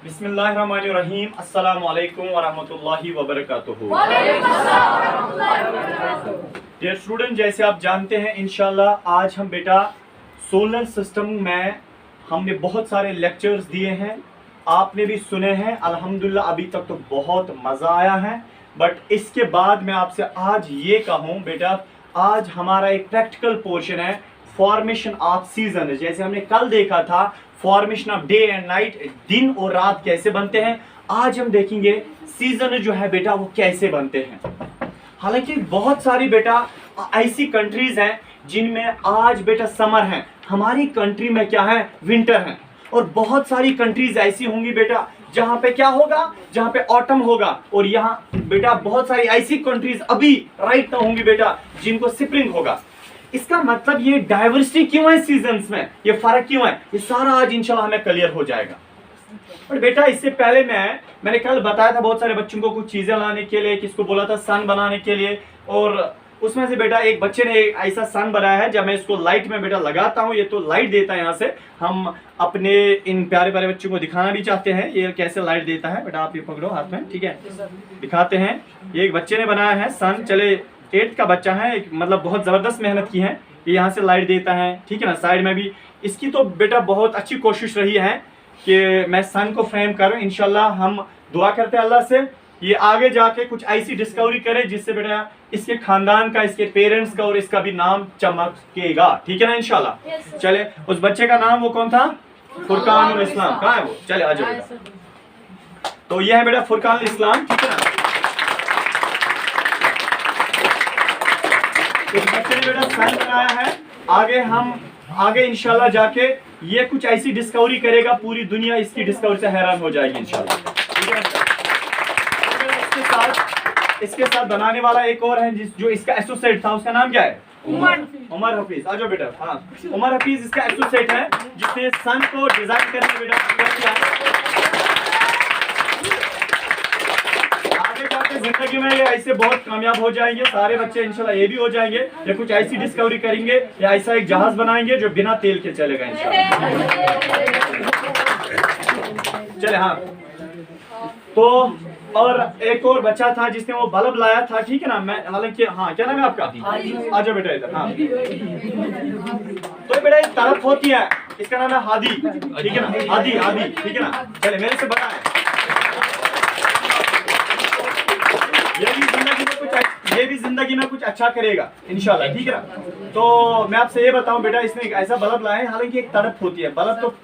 बिस्मिल्लाहिर्रहमानिर्रहीम। अस्सलामु अलैकुम वरहमतुल्लाहि वबरकातुहू। डियर स्टूडेंट, जैसे आप जानते हैं इंशाल्लाह आज हम बेटा सोलर सिस्टम में हमने बहुत सारे लेक्चर्स दिए हैं, आपने भी सुने हैं अल्हम्दुलिल्लाह। अभी तक तो बहुत मज़ा आया है, बट इसके बाद मैं आपसे आज ये कहूँ बेटा, आज हमारा एक प्रैक्टिकल पोर्शन है फॉर्मेशन ऑफ सीजन। जैसे हमने कल देखा था formation of day and night, दिन और रात कैसे बनते हैं, आज हम देखेंगे सीजन जो है बेटा वो कैसे बनते हैं। हालांकि बहुत सारी बेटा ऐसी कंट्रीज हैं जिनमें आज बेटा समर है, हमारी कंट्री में क्या है विंटर है, और बहुत सारी कंट्रीज ऐसी होंगी बेटा जहां पे क्या होगा, जहां पे ऑटम होगा, और यहाँ बेटा बहुत सारी ऐसी कंट्रीज अभी राइट नाउ होंगी बेटा जिनको स्प्रिंग होगा। इसका मतलब ये डाइवर्सिटी क्यों है सीजन्स में, ये फर्क क्यों है, ये सारा आज इंशाल्लाह हमें क्लियर हो जाएगा। और बेटा इससे पहले मैंने कल बताया था बहुत सारे बच्चों को कुछ चीजें लाने के लिए, किसको बोला था सन बनाने के लिए, और उसमें से बेटा एक बच्चे ने ऐसा सन बनाया है। जब मैं इसको लाइट में बेटा लगाता हूँ, ये तो लाइट देता है यहाँ से, हम अपने इन प्यारे प्यारे बच्चों को दिखाना भी चाहते हैं ये कैसे लाइट देता है। बेटा आप ये पकड़ो हाथ में, ठीक है, दिखाते हैं। ये एक बच्चे ने बनाया है सन, चले 8th का बच्चा है, मतलब बहुत ज़बरदस्त मेहनत की है, ये यहाँ से लाइट देता है, ठीक है ना। साइड में भी इसकी तो बेटा बहुत अच्छी कोशिश रही है कि मैं सन को फ्रेम करूँ। इंशाल्लाह हम दुआ करते हैं अल्लाह से ये आगे जाके कुछ ऐसी डिस्कवरी करे जिससे बेटा इसके खानदान का, इसके पेरेंट्स का और इसका भी नाम चमकेगा, ठीक है ना इंशाल्लाह। चले, उस बच्चे का नाम वो कौन था, फुरकानुल इस्लाम, कहाँ है वो, चले आ जाओ बेटा। तो ये है बेटा फुरकानुल इस्लाम, ठीक है ना। इस बच्चे ने बेटा सन बनाया है, आगे इंशाल्लाह जाके ये कुछ ऐसी डिस्कवरी करेगा, पूरी दुनिया इसकी डिस्कवरी से हैरान हो जाएगी इंशाल्लाह, ठीक है। इसके साथ बनाने वाला एक और है जो इसका एसोसिएट था, उसका नाम क्या है, उमर हफीज। आ जाओ बेटा, हाँ उमर हफीज इसका एसोसिएट है जिसने सन को डिजाइन करके बेटा किया। आगे जाके जिंदगी में ये ऐसे बहुत कामयाब हो जाएंगे सारे बच्चे इंशाल्लाह, ये भी हो जाएंगे, या कुछ ऐसी डिस्कवरी करेंगे या ऐसा एक जहाज बनाएंगे जो बिना तेल के चलेगा इंशाल्लाह। चले, हाँ तो और एक और बच्चा था जिसने वो बल्ब लाया था, ठीक है ना। मैं हालांकि, हाँ क्या नाम है आपका, आ जाओ बेटा इधर। हाँ तो बेटा एक तरफ होती है, इसका नाम है हादी, ठीक है ना, हादी, ठीक है ना। चले मेरे से बड़ा है, ये भी जिंदगी में कुछ अच्छा करेगा इंशाल्लाह, ठीक है ना। तो मैं आपसे ये बताऊं बेटा, इसने एक ऐसा बल्ब लाया है, हालांकि एक तड़प होती है, बल्ब तो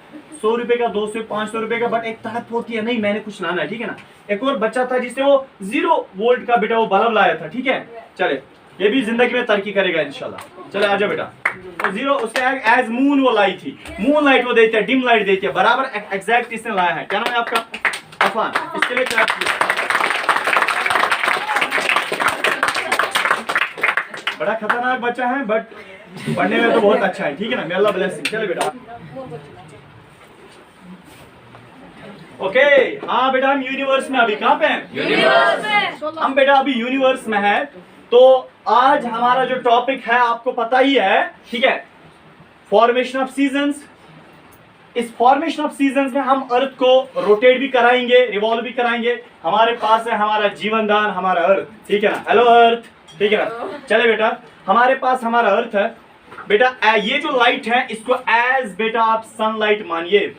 100 रुपए का, 200 500 रुपए का, बट एक तड़प होती है, नहीं मैंने कुछ लाना है, ठीक है ना। एक और बच्चा था जिसने वो 0 वोल्ट का बेटा वो बल्ब लाया था, ठीक है। चले ये भी जिंदगी में तरक्की करेगा इंशाल्लाह। चले आ जाओ बेटा। तो 0 उसके एज मून वो लाई थी, मून लाइट वो देते हैं, डिम लाइट देती है, बराबर एग्जैक्ट इसने लाया है। क्या नाम है आपका, अफान, इसके लिए क्या बड़ा खतरनाक बच्चा है, बट पढ़ने में तो बहुत अच्छा है, ठीक है ना, मे अल्लाह ब्लेस। चले बेटा, ओके हाँ बेटा हम यूनिवर्स में, अभी कहाँ पे हैं, यूनिवर्स में। हम बेटा अभी यूनिवर्स में है। तो आज हमारा जो टॉपिक है आपको पता ही है, ठीक है, फॉर्मेशन ऑफ सीजन्स। इस फॉर्मेशन ऑफ सीजन्स में हम अर्थ को रोटेट भी कराएंगे, रिवॉल्व भी कराएंगे। हमारे पास है हमारा जीवन दान, हमारा अर्थ, ठीक है ना, हेलो अर्थ, ठीक है ना। चले बेटा, हमारे पास हमारा अर्थ है बेटा, ये जो लाइट है इसको एज बेटा आप सनलाइट मानिए,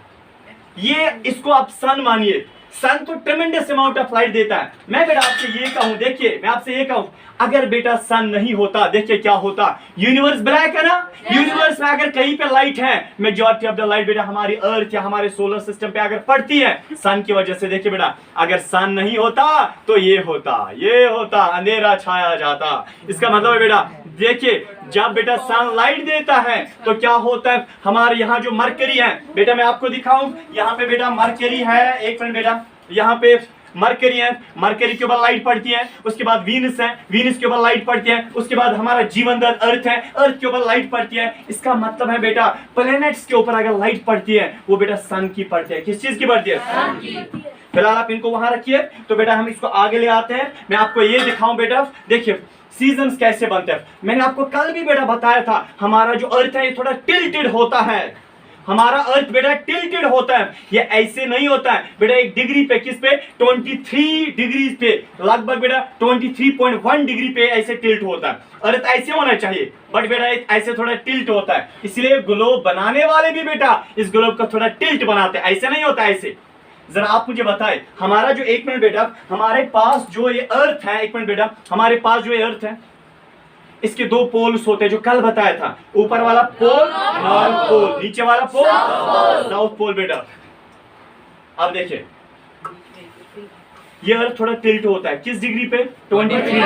ये इसको आप सन मानिए। सन तो ट्रेमेंडस अमाउंट ऑफ लाइट देता है। मैं बेटा आपसे ये कहूं, देखिए मैं आपसे ये कहूं, अगर बेटा सन नहीं होता, देखिए क्या होता, यूनिवर्स ब्लैक है ना, यूनिवर्स में अगर कहीं पे लाइट है, मेजॉरिटी ऑफ द लाइट बेटा हमारी अर्थ या हमारे सोलर सिस्टम पे अगर पड़ती है सन की वजह से। देखिए बेटा अगर सन नहीं होता तो ये होता, अंधेरा छाया जाता। इसका मतलब है बेटा, देखिए जब बेटा सन लाइट देता है तो क्या होता है, हमारे यहाँ जो मरकरी है बेटा, मैं आपको दिखाऊं, यहाँ पे बेटा मरकरी है, एक मिनट बेटा, यहाँ पे मरकरी है, मरकरी के ऊपर लाइट पड़ती है, उसके बाद वीनस है, वीनस के ऊपर लाइट पड़ती है, उसके बाद हमारा जीवनदान अर्थ है, अर्थ के ऊपर लाइट पड़ती है। इसका मतलब है बेटा प्लैनेट्स के ऊपर अगर लाइट पड़ती है वो बेटा सन की पड़ती है। किस चीज की पड़ती है, सन की। फिलहाल आप इनको वहां रखिए, तो बेटा हम इसको आगे ले आते हैं। मैं आपको ये दिखाऊं बेटा, देखिए सीजन्स कैसे बनते हैं। मैंने आपको कल भी बेटा बताया था, हमारा जो अर्थ है ये थोड़ा टिल्टेड होता है, हमारा अर्थ बेटा टिल्टेड होता है, ये ऐसे नहीं होता है बेटा। एक डिग्री पे, किस पे, 23 डिग्री पे, लगभग बेटा 23.1 डिग्री पे ऐसे टिल्ट होता है। अर्थ ऐसे होना चाहिए, बट बेटा ऐसे थोड़ा टिल्ट होता है, इसलिए ग्लोब बनाने वाले भी बेटा इस ग्लोब का थोड़ा टिल्ट बनाते हैं, ऐसे नहीं होता ऐसे। जरा आप मुझे बताएं, हमारा जो, एक मिनट बेटा, हमारे पास जो ये अर्थ है, एक मिनट बेटा, हमारे पास जो ये अर्थ है इसके दो पोल्स होते हैं जो कल बताया था। ऊपर वाला पोल नॉर्थ पोल, नीचे वाला पोल साउथ पोल बेटा। अब देखिए ये अर्थ थोड़ा टिल्ट होता है, किस डिग्री पे, 23 डिग्री।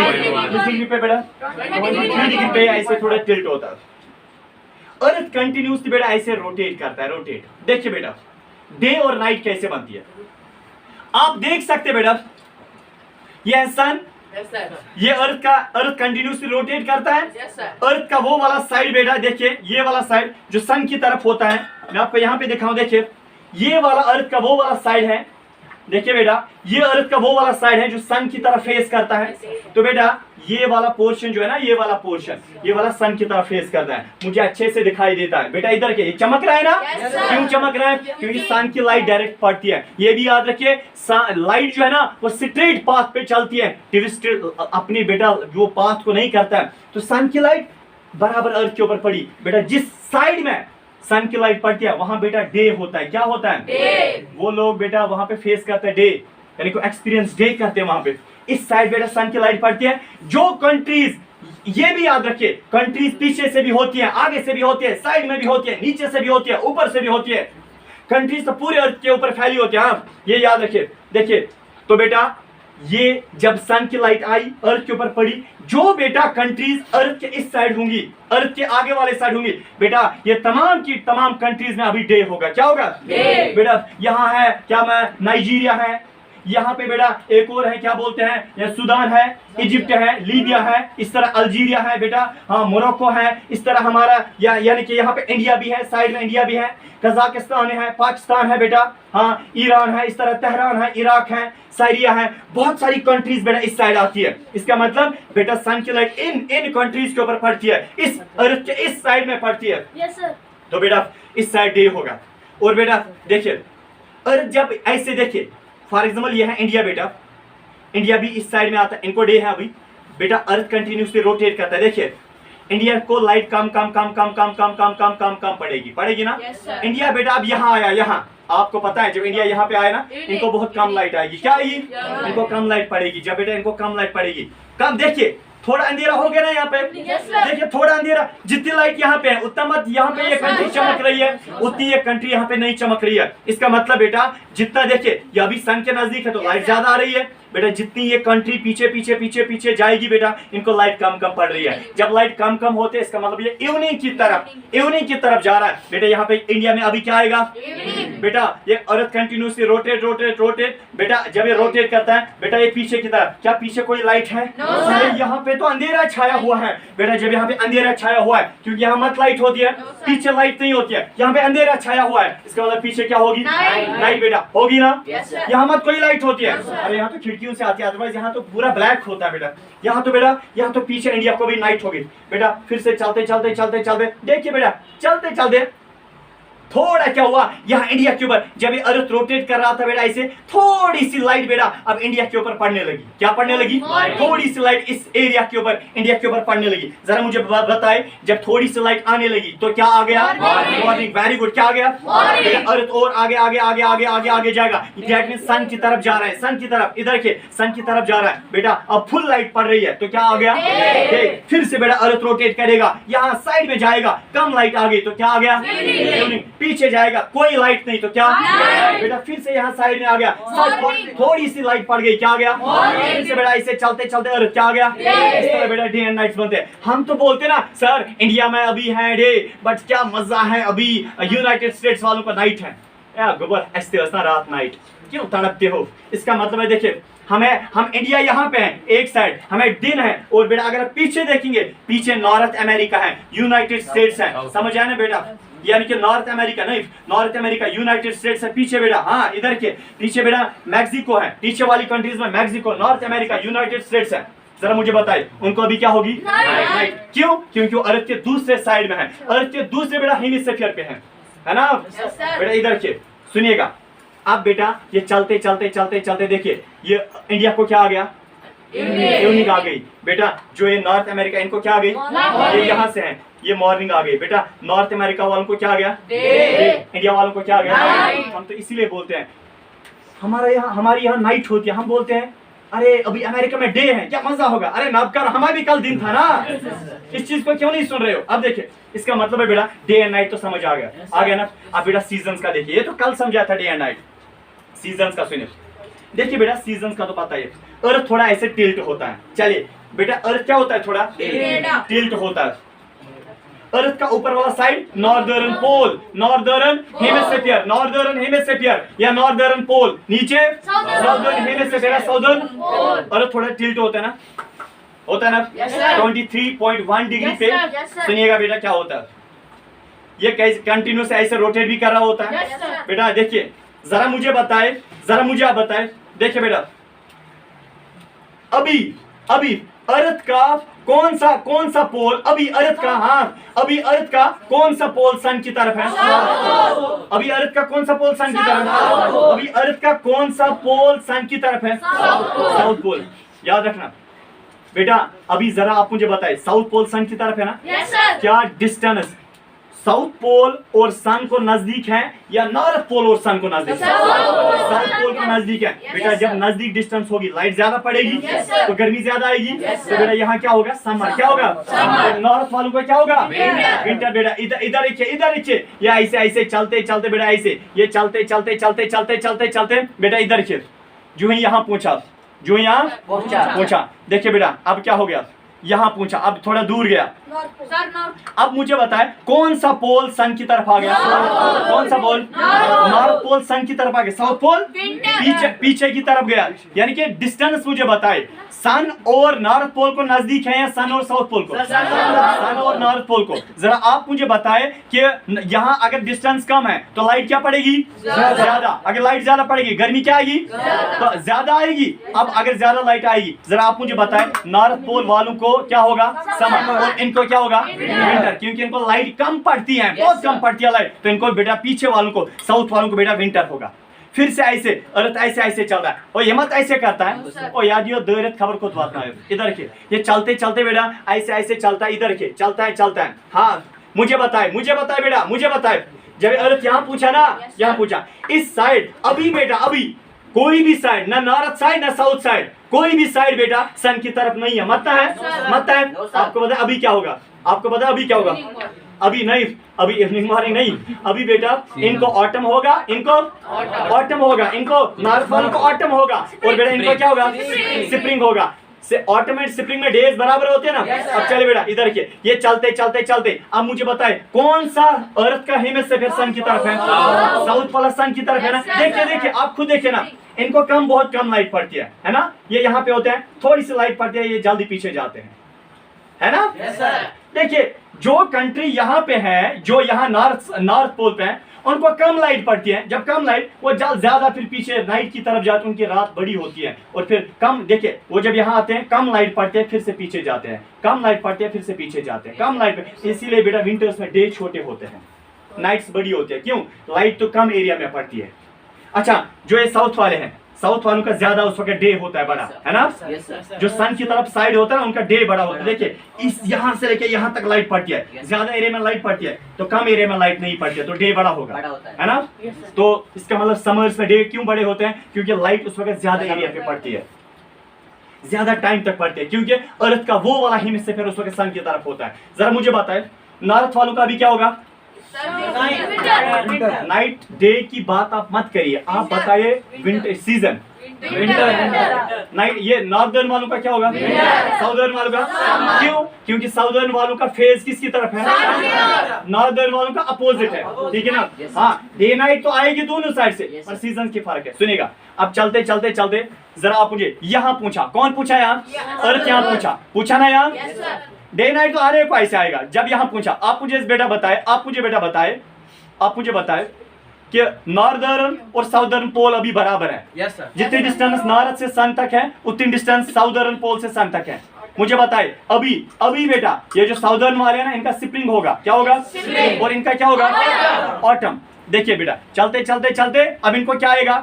किस डिग्री पे बेटा, 23 डिग्री पे ऐसे थोड़ा टिल्ट होता है। अर्थ कंटिन्यूसली बेटा ऐसे रोटेट करता है, रोटेट। देखिए बेटा डे और नाइट कैसे बनती है, आप देख सकते बेटा, ये है सन, ये अर्थ कंटिन्यूसली रोटेट करता है। अर्थ का वो वाला साइड बेटा, देखिए ये वाला साइड जो सन की तरफ होता है, मैं आपको यहाँ पे दिखाऊं, देखिए ये वाला अर्थ का वो वाला साइड है, देखिए बेटा ये अर्थ का वो वाला साइड है जो सन की तरफ फेस करता है। तो बेटा ये वाला पोर्शन जो है ना, ये वाला पोर्शन, ये वाला सन की तरफ फेस करता है, मुझे अच्छे से दिखाई देता है बेटा। इधर के ये चमक रहा है ना, क्यों चमक रहा है, क्योंकि सन की लाइट डायरेक्ट पड़ती है। ये भी याद रखिए, लाइट जो है ना वो स्ट्रेट पाथ पे चलती है, ट्विस्टेड अपनी बेटा जो पाथ को नहीं करता है। तो सन की लाइट बराबर अर्थ के ऊपर पड़ी बेटा, जिस साइड में सन की लाइट पड़ती है वहां बेटा डे होता है। क्या होता है, डे। वो लोग बेटा वहां पे फेस करते हैं डे, यानी को एक्सपीरियंस डे करते हैं वहां पे। इस साइड बेटा सन की लाइट पड़ती है। जो कंट्रीज, ये भी याद रखिए, कंट्रीज पीछे से भी होती है, आगे से भी होती है, साइड में भी होती है, नीचे से भी होती है, ऊपर से भी होती है। कंट्रीज तो पूरे अर्थ के ऊपर फैली होती है, हाँ ये याद रखिए। देखिए तो बेटा ये जब सन की लाइट आई अर्थ के ऊपर पड़ी, जो बेटा कंट्रीज अर्थ के इस साइड होंगी, अर्थ के आगे वाले साइड होंगी बेटा, ये तमाम की तमाम कंट्रीज में अभी डे होगा। क्या होगा, डे। बेटा यहाँ है क्या, मैं नाइजीरिया है, यहाँ पे बेटा एक और है, क्या बोलते हैं, यह सूडान है, इजिप्ट है, लीबिया है, इस तरह अल्जीरिया है बेटा, हाँ मोरक्को है, इस तरह हमारा यानी कि यहाँ पे इंडिया भी है, साइड में इंडिया भी है, कजाकिस्तान है, पाकिस्तान है बेटा, हाँ ईरान है, इस तरह तेहरान है, इराक है, सीरिया है, बहुत सारी कंट्रीज बेटा इस साइड आती है। इसका मतलब बेटा सन की लाइट इन कंट्रीज के ऊपर पड़ती है, इस अर्थ के इस साइड में पड़ती है। Yes sir. तो बेटा इस साइड डे होगा। और बेटा देखिए अर्थ जब ऐसे, देखिए फॉर एग्जाम्पल ये है इंडिया बेटा, इंडिया भी इस साइड में आता है, इनको डे है अभी बेटा। अर्थ कंटिन्यूसली रोटेट करता है, देखिए इंडिया को लाइट कम कम कम कम कम कम कम कम कम कम पड़ेगी ना। इंडिया बेटा अब यहाँ आया, यहाँ आपको पता है जब इंडिया यहाँ पे आया ना, इनको बहुत कम लाइट आएगी। क्या आएगी, इनको कम लाइट पड़ेगी। जब बेटा इनको कम लाइट पड़ेगी, कम, देखिए थोड़ा अंधेरा हो गया ना यहाँ पे, देखिए थोड़ा अंधेरा, जितनी लाइट यहाँ पे है उतना मत यहाँ पे ये कंट्री चमक रही है, उतनी ये कंट्री यहाँ पे नहीं चमक रही है। इसका मतलब बेटा जितना, देखिए ये अभी सन के नजदीक है तो लाइट ज्यादा आ रही है बेटा, जितनी ये कंट्री पीछे पीछे पीछे पीछे जाएगी बेटा, इनको लाइट कम कम पड़ रही है। जब लाइट कम कम होते हैं इसका मतलब ये इवनिंग की तरफ जा रहा है बेटा। यहाँ पे इंडिया में अभी क्या आएगा बेटा, ये अर्थ कंटिन्यूसली रोटेट रोटेट रोटेट बेटा, जब ये रोटेट करता है बेटा ये पीछे की तरफ, क्या पीछे कोई लाइट है, यहाँ पे तो अंधेरा छाया हुआ है बेटा। जब यहाँ पे अंधेरा छाया हुआ है, क्योंकि यहाँ मत लाइट होती है, पीछे लाइट नहीं होती है, यहाँ पे अंधेरा छाया हुआ है, इसका मतलब पीछे क्या होगी, लाइट बेटा होगी ना। यहाँ मत कोई लाइट होती है, अरे यहाँ तो खिड़कियों से आती है, अदरवाइज यहाँ तो पूरा ब्लैक होता है बेटा। यहाँ तो बेटा, यहाँ तो पीछे इंडिया को भी नाइट होगी बेटा। फिर से चलते चलते चलते चलते, देखिए बेटा चलते चलते थोड़ा क्या हुआ, यहाँ इंडिया के ऊपर जब ये अर्थ रोटेट कर रहा था बेटा ऐसे, थोड़ी सी लाइट बेटा अब इंडिया के ऊपर पड़ने लगी। क्या पड़ने लगी, थोड़ी सी लाइट इस एरिया के ऊपर, इंडिया के ऊपर पड़ने लगी। जरा मुझे बताए, जब थोड़ी सी लाइट आने लगी तो क्या आ गया, मॉर्निंग। वेरी गुड, क्या आ गया, अर्थ और आगे आगे आगे आगे आगे आगे जाएगा, सन की तरफ जा रहा है, सन की तरफ, इधर के सन की तरफ जा रहा है बेटा। अब फुल लाइट पड़ रही है तो क्या आ गया, फिर से बेटा अर्थ रोटेट करेगा, यहाँ साइड में जाएगा, कम लाइट आ गई तो क्या आ गया, पीछे जाएगा, कोई लाइट नहीं तो क्या बेटा, फिर से यहाँ साइड में आ गया, थोड़ी सी लाइट पड़ गई, क्या आ गया, फिर से बेटा इसे चलते चलते अर्थ क्या आ गया। इस तरह बेटा डे एंड नाइट्स बनते हैं। हम तो बोलते ना सर इंडिया में अभी है डे, बट क्या मजा है, अभी यूनाइटेड स्टेट्स वालों का नाइट है, गोबर ऐसे रात नाइट क्यों तड़पते हो। इसका मतलब है देखिए हम इंडिया यहाँ पे हैं, एक साइड हमें दिन है, और बेटा अगर पीछे देखेंगे, पीछे नॉर्थ अमेरिका है, यूनाइटेड स्टेट्स है, समझ आया ना बेटा, यानी कि नॉर्थ अमेरिका नहीं, नॉर्थ अमेरिका यूनाइटेड स्टेट्स है पीछे बेटा, हाँ इधर के पीछे बेटा मैक्सिको है, पीछे वाली कंट्रीज में Mexico, north America, United states है। जरा मुझे बताइए उनको अभी क्या होगी, नाइट। क्यों, क्योंकि अर्थ के दूसरे साइड में है, अर्थ के दूसरे बेटा हेमिस्फीयर पे है, है ना बेटा? इधर के सुनिएगा। अब बेटा ये चलते चलते चलते चलते देखिए ये इंडिया को क्या आ गया? इवनिंग आ गई बेटा। जो ये नॉर्थ अमेरिका इनको क्या आ गई? ये यहाँ से है, ये मॉर्निंग आ गई बेटा। नॉर्थ अमेरिका वालों को क्या आ गया? इंडिया वालों को क्या आ गया? हम तो इसीलिए बोलते हैं हमारी यहाँ नाइट होती है, हम बोलते हैं अरे अभी अमेरिका में डे है, क्या मजा होगा। अरे नवकार हमारा भी कल दिन था ना, इस चीज को क्यों नहीं सुन रहे हो? अब देखिए इसका मतलब है बेटा डे एंड नाइट तो समझ आ गया ना। अब बेटा सीजन्स का देखिए, ये तो कल समझा था डे एंड नाइट। सीजन्स का सुनिए, देखिए बेटा सीजन्स का तो पता ही है। अर्थ थोड़ा ऐसे टिल्ट होता है। चलिए बेटा अर्थ क्या होता है? थोड़ा टिल्ट होता है। अर्थ का ऊपर वाला साइड नॉर्दर्न पोल, नॉर्दर्न हेमिस्फीयर, नॉर्दर्न हेमिस्फीयर या नॉर्दर्न पोल। नीचे साउदर्न हेमिस्फीयर, साउदर्न। अर्थ थोड़ा टिल्ट होता है ना, होता है ना 23.1 डिग्री पे। सुनिएगा बेटा क्या होता है, ये कैसे कंटिन्यूस ऐसे रोटेट भी कर रहा होता है बेटा। देखिए जरा मुझे बताए, जरा मुझे आप बताए। देखिए बेटा अभी अर्थ का कौन सा पोल, अभी अर्थ का, हाँ अभी अर्थ का कौन सा पोल सन की तरफ है? अभी अर्थ का कौन सा पोल सन की तरफ है? अभी अर्थ का कौन सा पोल सन की तरफ है? South pole. याद रखना बेटा। अभी जरा आप मुझे बताए साउथ पोल सन की तरफ है ना? क्या डिस्टेंस साउथ पोल और सन को नजदीक है या नॉर्थ पोल और सन को नजदीक? साउथ पोल को नजदीक है बेटा। जब नजदीक डिस्टेंस होगी लाइट ज्यादा पड़ेगी तो गर्मी ज्यादा आएगी। तो बेटा यहाँ क्या होगा? समर। क्या होगा? नॉर्थ वालों को क्या होगा? विंटर। बेटा इधर इधर या ऐसे ऐसे चलते चलते बेटा ऐसे ये चलते चलते चलते चलते चलते चलते बेटा इधर के जो ही यहाँ पहुंचा, जो यहाँ पहुंचा। देखिए बेटा अब क्या हो गया? यहाँ पूछा, अब थोड़ा दूर गया। अब मुझे बताए कौन सा पोल सन की तरफ आ गया? कौन सा पोल? नॉर्थ पोल सन की तरफ आ गया। साउथ पोल पीछे की तरफ गया। यानी कि डिस्टेंस मुझे बताए सन और नॉर्थ पोल को नजदीक है या सन और साउथ पोल को? सन और नॉर्थ पोल को। जरा आप मुझे बताए कि यहाँ अगर डिस्टेंस कम है तो लाइट क्या पड़ेगी? ज्यादा। अगर लाइट ज्यादा पड़ेगी गर्मी क्या आएगी? तो ज्यादा आएगी। अब अगर ज्यादा लाइट आएगी जरा आप मुझे बताए नॉर्थ पोल वालों को क्या होगा? समर। और इनको क्या होगा? विंटर। क्योंकि इनको लाइट कम पड़ती है, बहुत कम पड़ती है लाइट, तो इनको बेटा पीछे वालों को साउथ वालों को बेटा विंटर होगा। फिर से ऐसे अर्थ ऐसे चल रहा है और ये मत ऐसे करता है और याद यो दरत खबर को बात है इधर के ये चलते चलते बेटा ऐसे चलता है, इधर के चलता है। हाँ मुझे बताए बेटा, मुझे बताए जब अर्थ यहाँ पूछा ना, यहाँ पूछा इस साइड अभी बेटा अभी कोई भी साइड ना नॉर्थ साइड ना साउथ साइड, कोई भी साइड बेटा सन की तरफ नहीं है। मत है आपको पता अभी क्या होगा? आपको पता अभी क्या होगा? अभी नहीं, अभी इवनिंग मॉर्निंग नहीं, अभी बेटा इनको ऑटम होगा, इनको ऑटम होगा, इनको नॉर्थ वालों को ऑटम होगा और बेटा इनको क्या होगा? स्प्रिंग होगा। से ऑटम एंड स्प्रिंग में डेज बराबर होते हैं ना। अब चले बेटा इधर के ये चलते अब मुझे बताए कौन सा अर्थ का हेमिस्फीयर सन की तरफ है? साउथ वाला सन की तरफ है ना। देखिए आप खुद देखिए ना, इनको बहुत कम लाइट पड़ती है ना। ये यहाँ पे होते हैं, थोड़ी सी लाइट पड़ती है, ये जल्दी पीछे जाते हैं, है ना। देखिए जो कंट्री यहाँ पे है, जो यहाँ नॉर्थ पोल पे है, उनको कम लाइट पड़ती है। जब कम लाइट वो ज्यादा फिर पीछे नाइट की तरफ जाते हैं, उनकी रात बड़ी होती है और फिर कम। देखिए वो जब यहाँ आते हैं कम लाइट पड़ती है, फिर से पीछे जाते हैं, कम लाइट पड़ती है, फिर से पीछे जाते हैं, कम लाइट। इसीलिए बेटा विंटर्स में डे छोटे होते हैं, नाइट्स बड़ी होती है। क्यों? लाइट तो कम एरिया में पड़ती है। अच्छा जो ये साउथ वाले हैं, साउथ वालों का ज्यादा उस वक्त डे होता है बड़ा, है ना। जो सन की तरफ साइड होता है ना उनका डे बड़ा होता है। देखिए इस यहाँ से लेके यहाँ तक लाइट पड़ती है, ज्यादा एरिया में लाइट पड़ती है, तो कम एरिया में लाइट नहीं पड़ती है, तो डे बड़ा होगा, है ना। तो इसका मतलब समर्स में डे क्यों बड़े होते हैं? क्योंकि लाइट उस वक्त ज्यादा एरिया पे पड़ती है, ज्यादा टाइम तक पड़ती है, क्योंकि अर्थ का वो वाला हेमिस्फीयर उस वक्त सन की तरफ होता है। जरा मुझे बताए नॉर्थ वालों का अभी क्या होगा? नाइट डे की बात आप मत करिए, आप बताइए विंटर सीजन, विंटर नाइट। ये नॉर्दर्न वालों का क्या होगा? साउदर्न वालों का। क्यों? क्योंकि साउदर्न वालों का फेज किसकी तरफ है? नॉर्दर्न वालों का अपोजिट है, ठीक है ना। हाँ डे नाइट तो आएगी दोनों साइड से, पर सीजन की फर्क है। सुनिएगा अब चलते जरा आप मुझे यहाँ पूछा, कौन पूछा? यहाँ अर्थ यहाँ पूछा ना। यहाँ डे नाइट तो आने को ऐसे आएगा। जब यहाँ पूछा आप मुझे बेटा बताए कि नॉर्दर्न और साउदर्न पोल अभी बराबर है। जितनी डिस्टेंस नॉर्थ से सन तक है उतनी डिस्टेंस साउदर्न पोल से सन तक है। मुझे बताए अभी अभी बेटा ये जो साउदर्न वाले हैं ना इनका स्प्रिंग होगा, क्या होगा? और इनका क्या होगा? ऑटम। देखिए बेटा चलते चलते चलते अब इनको क्या आएगा?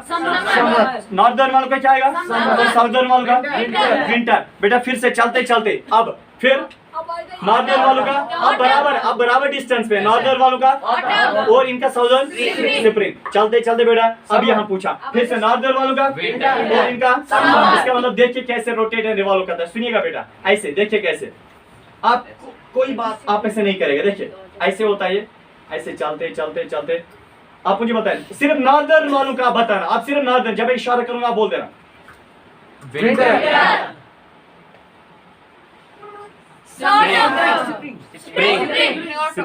नॉर्दर्न वालों का क्या आएगा? और साउदर्न वालों का विंटर। बेटा फिर से चलते चलते अब फिर नॉर्दर्न वालों का अब बराबर डिस्टेंस पे नॉर्दर्न वालों का और इनका साउदर्न स्प्रिंग। चलते चलते बेटा अब यहाँ पूछा फिर से नॉर्दर्न वालों का और इनका। इसका मतलब देखिए कैसे रोटेट एंड रिवॉल्व करता है। सुनिएगा बेटा ऐसे, देखिए कैसे आप कोई बात आप ऐसे नहीं करेगा। देखिए ऐसे होता है, ऐसे चलते चलते चलते आप मुझे बताएं सिर्फ नॉर्दर्न वालों का बताना। आप सिर्फ नॉर्दर्न, जब इशारा करूंगा आप बोल देना स्प्रिंग।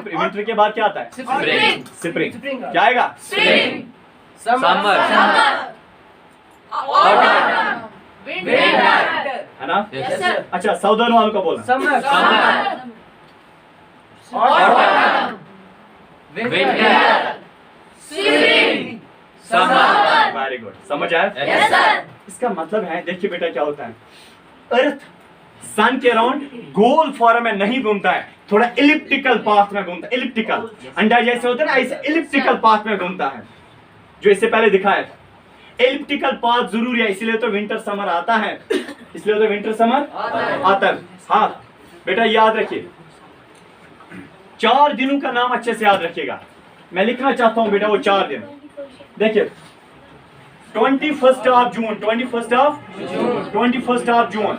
विंटर के बाद क्या आता है? स्प्रिंग। क्या आएगा? समर, है ना? अच्छा साउदर्न वालों का बोलना वेरी गुड, समझ आया? इसका मतलब है देखिए बेटा क्या होता है, अर्थ सन के अराउंड गोल फॉर्म में नहीं घूमता है, थोड़ा इलिप्टिकल पाथ में घूमता है। इलिप्टिकल अंडा जैसे होता है ना, ऐसे इलिप्टिकल पाथ में घूमता है, जो इससे पहले दिखाया था। इलिप्टिकल पाथ जरूरी है, इसलिए तो विंटर समर आता है, इसलिए तो विंटर समर आता है। हाँ बेटा याद रखिए 4 दिनों का नाम अच्छे से याद रखिएगा। मैं लिखना चाहता हूं बेटा वो 4 दिन। देखिए 21 ऑफ जून, 21 ऑफ जून।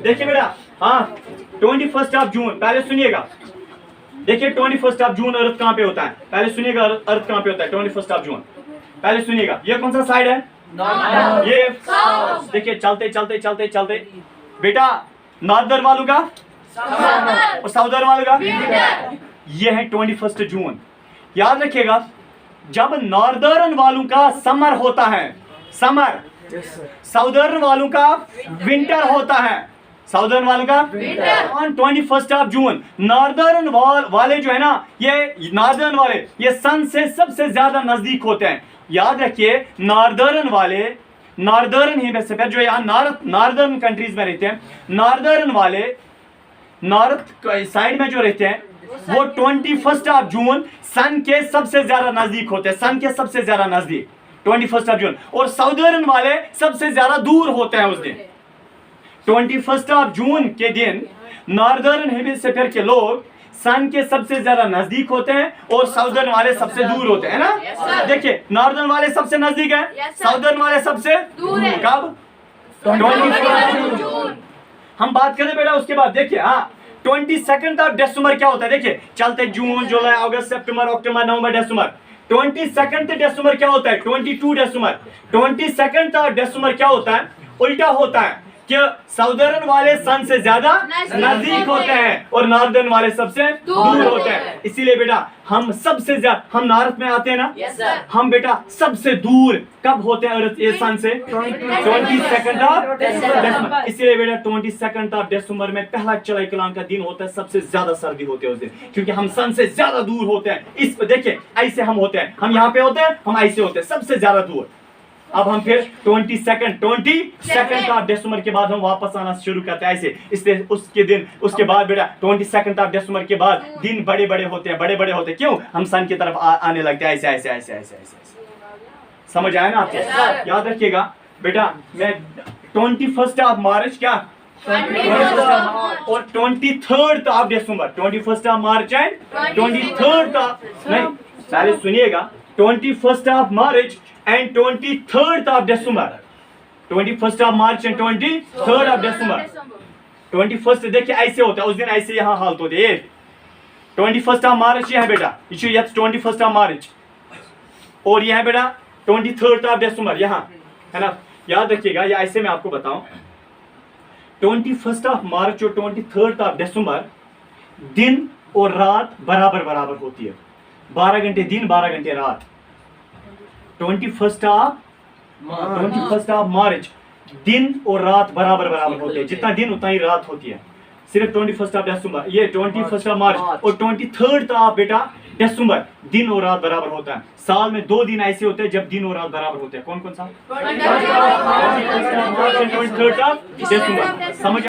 देखिए बेटा हाँ 21 ऑफ जून, पहले सुनिएगा। देखिए 21 ऑफ जून अर्थ कहां पे होता है? पहले सुनिएगा अर्थ कहां पे होता है 21 ऑफ जून। पहले सुनिएगा ये कौन सा साइड है? ये देखिए चलते चलते चलते चलते बेटा नॉर्दर्न वालों का और साउदर्न वालों का ये है 21 जून। याद रखिएगा जब नॉर्दर्न वालों का समर होता है, समर, साउदर्न वालों का विंटर होता है, साउदर्न वालों का ऑन 21 ऑफ जून। नॉर्दर्न वाले जो है ना, ये नॉर्दर्न वाले ये सन से सबसे ज्यादा नजदीक होते हैं। याद रखिए नॉर्दर्न वाले, नॉर्दर्न हेमिस्फीयर जो यहाँ नॉर्दर्न कंट्रीज में रहते हैं, नॉर्दर्न वाले नॉर्थ साइड में जो रहते हैं वो 21 ऑफ जून सन के सबसे ज्यादा नजदीक होते हैं, सन के सबसे ज्यादा नजदीक 21 ऑफ जून। और साउदर्न वाले सबसे ज्यादा दूर होते हैं उस दिन। 21 ऑफ जून के दिन नॉर्दर्न हेमिस्फीयर के लोग सन के सबसे ज्यादा नजदीक होते हैं और साउदर्न वाले सबसे दूर होते हैं ना। देखिए नॉर्दर्न वाले सबसे नजदीक है, साउदर्न वाले सबसे दूर है। कब? 21 जून। हम बात करें बेटा उसके बाद देखिए हाँ 22 ऑफ दिसंबर क्या होता है? देखिए चलते जून जुलाई अगस्त सितंबर अक्टूबर नवंबर दिसंबर। 22 दिसंबर क्या होता है? 22 दिसंबर। 22 ऑफ दिसंबर क्या होता है? उल्टा होता है कि साउदर्न वाले सन से ज्यादा नजदीक होते हैं और नॉर्दर्न वाले सबसे दूर होते हैं। इसीलिए बेटा हम सबसे ज्यादा, हम नॉर्थ में आते हैं ना, हम बेटा सबसे दूर कब होते हैं अर्थ ये सन से? 22 ऑफ दिसंबर। इसीलिए बेटा 22 ऑफ दिसंबर में पहला चढ़ाई कलाम का दिन होता है, सबसे ज्यादा सर्दी होती है उस दिन, क्योंकि हम सन से ज्यादा दूर होते हैं। इस देखिए ऐसे हम होते हैं, हम यहाँ पे होते हैं, हम ऐसे होते हैं सबसे ज्यादा दूर। अब हम फिर 22 ऑफ दिसंबर के बाद हम वापस आना शुरू करते हैं ऐसे। इसलिए उसके दिन उसके बाद बेटा 22 ऑफ दिसंबर के बाद दिन बड़े बड़े होते हैं, बड़े बड़े होते हैं। क्यों? हम सन की तरफ आने लगते हैं ऐसे ऐसे ऐसे ऐसे ऐसे। समझ आया ना आपको? याद रखिएगा बेटा मैं 21 ऑफ मार्च क्या और 23 of December, 21 of March and 23 of, नहीं पहले सुनिएगा, 21 of March and 23rd of December, 21st of March and 23rd of December। 21st देखिए ऐसे होता है उस दिन, ऐसे यहाँ हालत होती है। 21st of March ये है बेटा, ये 21st of March और ये है बेटा 23rd of December यहाँ, है ना। याद रखिएगा या ऐसे मैं आपको बताऊं 21st of March और 23rd of December दिन और रात बराबर बराबर होती है, 12 घंटे दिन 12 घंटे रात। 21 ऑफ मार्च दिन और रात बराबर बराबर होते हैं, जितना दिन उतना ही रात होती है। सिर्फ 21 ऑफ दिसंबर, ये 21 ऑफ मार्च और 23rd ऑफ बेटा दिसंबर दिन और रात बराबर होता है। साल में 2 दिन ऐसे होते हैं जब दिन और रात बराबर होते हैं। कौन कौन सा? 23rd of December. समझ